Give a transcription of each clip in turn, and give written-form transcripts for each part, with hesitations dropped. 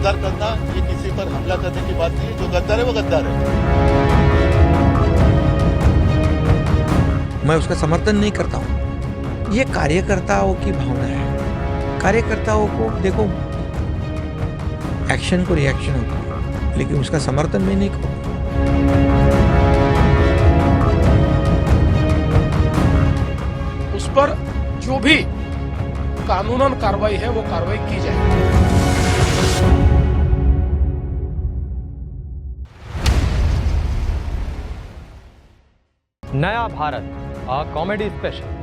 गद्दार करना ये किसी पर हमला करने की बात नहीं है। जो गद्दार है वो गद्दार है। मैं उसका समर्थन नहीं करता हूँ। ये कार्यकर्ताओं की भावना है। कार्यकर्ताओं को देखो, एक्शन को रिएक्शन होती है, लेकिन उसका समर्थन मैं नहीं करूँगा। उस पर जो भी कानूनन कार्रवाई है वो कार्रवाई की जाएगी। नया Bharat comedy special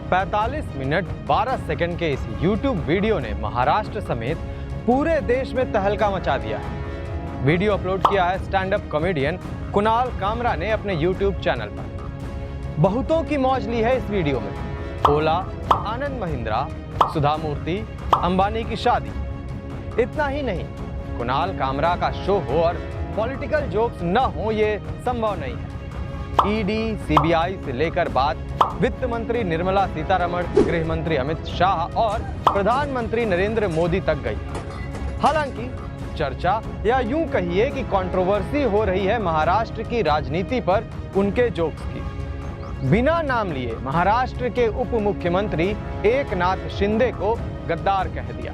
45 minute 12 second के इस YouTube वीडियो ने महाराष्ट्र समेत पूरे देश में तहलका मचा दिया है। वीडियो अपलोड किया है stand up comedian Kunal Kamra ने अपने YouTube चैनल पर। बहुतों की मौज ली है इस वीडियो में। ओला, आनंद महिंद्रा, सुधा मूर्ति, अंबानी की शादी। इतना ही नहीं, कुणाल कामरा का शो हो और पॉलिटिकल जोक्स न हो ये संभव नहीं है। ईडी, सीबीआई से लेकर बात वित्त मंत्री निर्मला सीतारमण, गृह मंत्री अमित शाह और प्रधानमंत्री नरेंद्र मोदी तक गई। हालांकि चर्चा या यूं कहिए कि कंट्रोवर्सी हो रही है महाराष्ट्र की राजनीति पर उनके जोक्स की। बिना नाम लिए महाराष्ट्र के उप मुख्यमंत्री एकनाथ शिंदे को गद्दार कह दिया।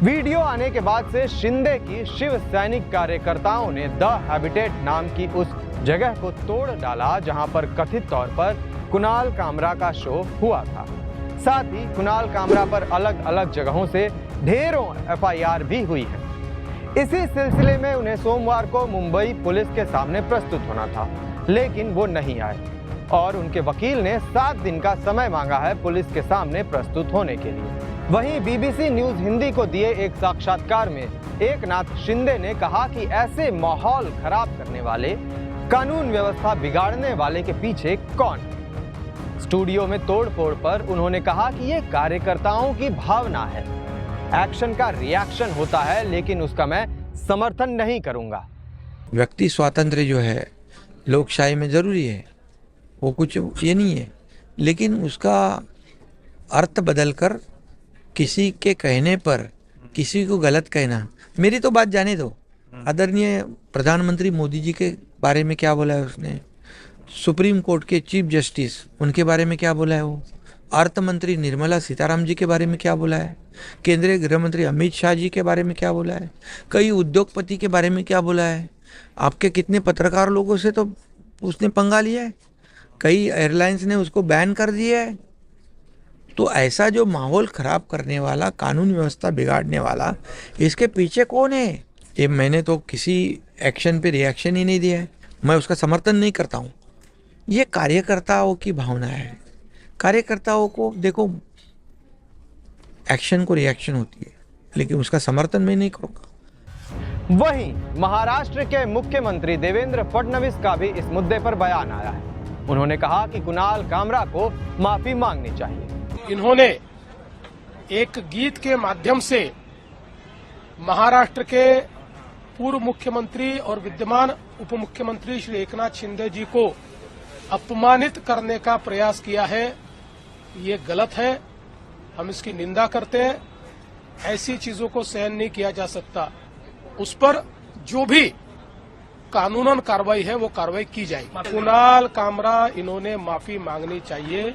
वीडियो आने के बाद से शिंदे की शिव सैनिक कार्यकर्ताओं ने द हैबिटेट नाम की उस जगह को तोड़ डाला जहां पर कथित तौर पर कुणाल कामरा का शो हुआ था। साथ ही कुणाल कामरा पर अलग अलग जगहों से ढेरों एफआईआर भी हुई है। इसी सिलसिले में उन्हें सोमवार को मुंबई पुलिस के सामने प्रस्तुत होना था, लेकिन वो नहीं आए और उनके वकील ने 7 दिन का समय मांगा है पुलिस के सामने प्रस्तुत होने के लिए। वहीं बीबीसी न्यूज हिंदी को दिए एक साक्षात्कार में एकनाथ शिंदे ने कहा कि ऐसे माहौल खराब करने वाले, कानून व्यवस्था बिगाड़ने वाले के पीछे कौन है। स्टूडियो में तोड़फोड़ पर उन्होंने कहा कि ये कार्यकर्ताओं की भावना है। एक्शन का रिएक्शन होता है, लेकिन उसका मैं समर्थन नहीं करूंगा। व्यक्ति स्वातंत्र्य जो है लोकशाही में जरूरी है, वो कुछ ये नहीं है, लेकिन उसका अर्थ बदलकर किसी के कहने पर किसी को गलत कहना, मेरी तो बात जाने दो। आदरणीय प्रधानमंत्री मोदी जी के बारे में क्या बोला है उसने, सुप्रीम कोर्ट के चीफ जस्टिस उनके बारे में क्या बोला है, वो अर्थ मंत्री निर्मला सीतारामन जी के बारे में क्या बोला है, केंद्रीय गृह मंत्री अमित शाह जी के बारे में क्या बोला है, कई उद्योगपति के बारे में क्या बोला है, आपके कितने पत्रकार लोगों से तो उसने पंगा लिया है, कई एयरलाइंस ने उसको बैन कर दिया है। तो ऐसा जो माहौल खराब करने वाला, कानून व्यवस्था बिगाड़ने वाला, इसके पीछे कौन है? ये मैंने तो किसी एक्शन पे रिएक्शन ही नहीं दिया है। मैं उसका समर्थन नहीं करता हूँ। ये कार्यकर्ताओं की भावना है। कार्यकर्ताओं को देखो, एक्शन को रिएक्शन होती है, लेकिन उसका समर्थन मैं नहीं करूँगा। वहीं महाराष्ट्र के मुख्यमंत्री देवेंद्र फडणवीस का भी इस मुद्दे पर बयान आया है। उन्होंने कहा कि कुणाल कामरा को माफी मांगनी चाहिए। इन्होंने एक गीत के माध्यम से महाराष्ट्र के पूर्व मुख्यमंत्री और विद्यमान उप मुख्यमंत्री श्री एकनाथ शिंदे जी को अपमानित करने का प्रयास किया है। ये गलत है, हम इसकी निंदा करते हैं। ऐसी चीजों को सहन नहीं किया जा सकता। उस पर जो भी कानूनन कार्रवाई है वो कार्रवाई की जाएगी। कुणाल कामरा, इन्होंने माफी मांगनी चाहिए।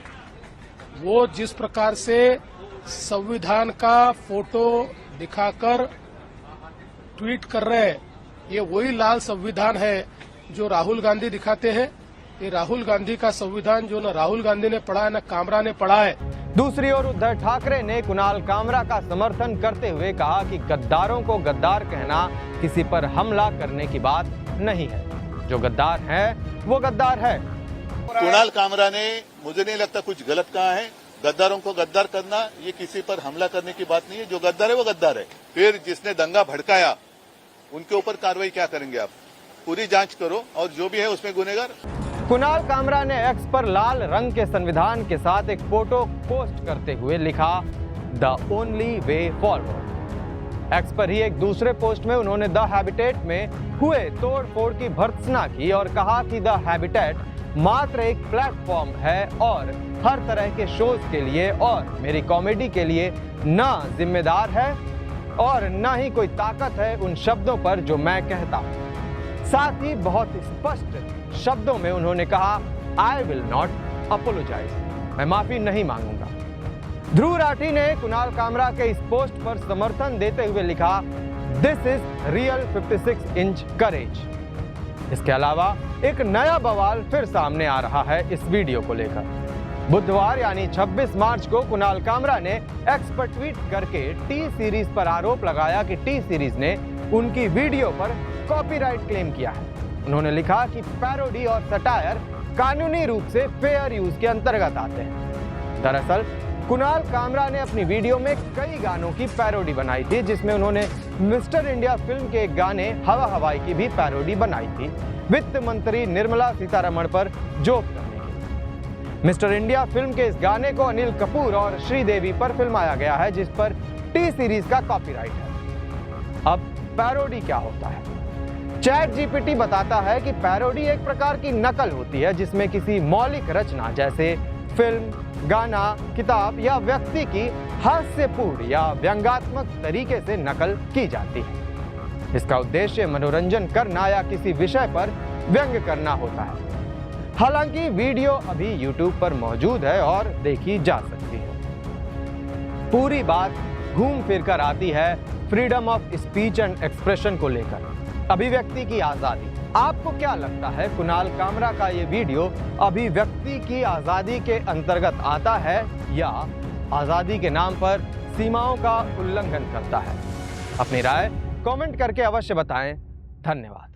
वो जिस प्रकार से संविधान का फोटो दिखाकर ट्वीट कर रहे हैं, ये वही लाल संविधान है जो राहुल गांधी दिखाते हैं। ये राहुल गांधी का संविधान जो न राहुल गांधी ने पढ़ा है न कामरा ने पढ़ा है। दूसरी ओर उद्धव ठाकरे ने कुणाल कामरा का समर्थन करते हुए कहा कि गद्दारों को गद्दार कहना किसी पर हमला करने की बात नहीं है। जो गद्दार है वो गद्दार है। कुणाल कामरा ने, मुझे नहीं लगता कुछ गलत कहा है। गद्दारों को गद्दार करना ये किसी पर हमला करने की बात नहीं है। जो गद्दार है वो गद्दार है। फिर जिसने दंगा भड़काया उनके ऊपर कार्रवाई क्या करेंगे आप? पूरी जांच करो और जो भी है उसमें गुनहगार। कुणाल कामरा ने एक्स पर लाल रंग के संविधान के साथ एक फोटो पोस्ट करते हुए लिखा, the only way forward. X पर ही एक दूसरे पोस्ट में उन्होंने द हैबिटेट में हुए तोड़फोड़ की भर्त्सना की और कहा कि द हैबिटेट मात्र एक प्लेटफॉर्म है और हर तरह के शोज के लिए और मेरी कॉमेडी के लिए न जिम्मेदार है और न ही कोई ताकत है उन शब्दों पर जो मैं कहता हूं। साथ ही बहुत स्पष्ट शब्दों में उन्होंने कहा, आई विल नॉट अपोलोजाइज, मैं माफी नहीं मांगूंगा। ध्रुव राठी ने कुणाल कामरा के इस पोस्ट पर समर्थन देते हुए लिखा, दिस इज रियल 56 इंच करेज। इसके अलावा एक नया बवाल फिर सामने आ रहा है इस वीडियो को लेकर। बुधवार यानी 26 मार्च को कुणाल कामरा ने एक्स पर ट्वीट करके टी सीरीज पर आरोप लगाया कि टी सीरीज ने उनकी वीडियो पर कॉपीराइट क्लेम किया है। उन्होंने लिखा कि पैरोडी और सटायर कानूनी रूप से फेयर यूज के अंतर्गत आते हैं। दरअसल कुणाल कामरा ने अपनी वीडियो में कई गानों की पैरोडी बनाई थी, जिसमें उन्होंने मिस्टर इंडिया फिल्म के गाने हवा हवाई की भी पैरोडी बनाई थी, वित्त मंत्री निर्मला सीतारमण पर जोक करने की। मिस्टर इंडिया फिल्म के इस गाने को अनिल कपूर और श्रीदेवी पर फिल्माया गया है, जिस पर टी सीरीज का कॉपीराइट है। अब पैरोडी क्या होता है? चैट जीपीटी बताता है कि पैरोडी एक प्रकार की नकल होती है, जिसमें किसी मौलिक रचना जैसे फिल्म, गाना, किताब या व्यक्ति की हास्यपूर्ण या व्यंग्यात्मक तरीके से नकल की जाती है। इसका उद्देश्य मनोरंजन करना या किसी विषय पर व्यंग्य करना होता है। हालांकि वीडियो अभी YouTube पर मौजूद है और देखी जा सकती है। पूरी बात घूम फिर कर आती है freedom of speech and expression को लेकर, अभिव्यक्ति की आजादी। आपको क्या लगता है, कुणाल कामरा का ये वीडियो अभिव्यक्ति की आजादी के अंतर्गत आता है या आजादी के नाम पर सीमाओं का उल्लंघन करता है? अपनी राय कमेंट करके अवश्य बताएं। धन्यवाद।